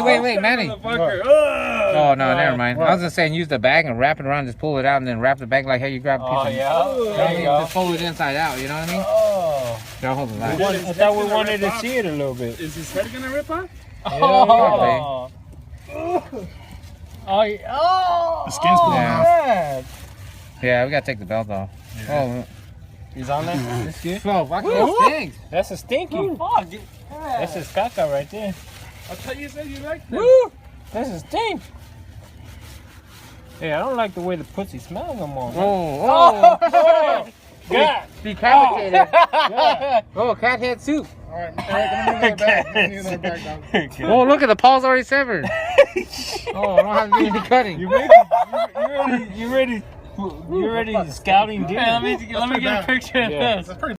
Hey, wait, Manny. Oh, no, never mind. I was just saying use the bag and wrap it around, just pull it out, and then wrap the bag like how you grab a piece of meat. There you go. Just fold it inside out, you know what I mean? Oh. Here, I'll hold the line. I thought we wanted to see it a little bit. Is his head gonna rip off? Oh. Oh, The skin's pulling Yeah. off. Yeah, we gotta take the belt off. Oh, he's on there? This good? Oh, fuck, it stinks. That's a stinky. Fuck. That's his caca right there. I thought you said you liked it. Woo! That's a stink. Hey, I don't like the way the pussy smells no more. Oh. God. Decapitated. Oh, cat head soup. All right, let me move that back. Let me move that back, dog. Oh, look at the paw's already severed. Oh, I don't have to do any cutting. You ready scouting dinner? Hey, let me get a picture of Yeah. this. That's pretty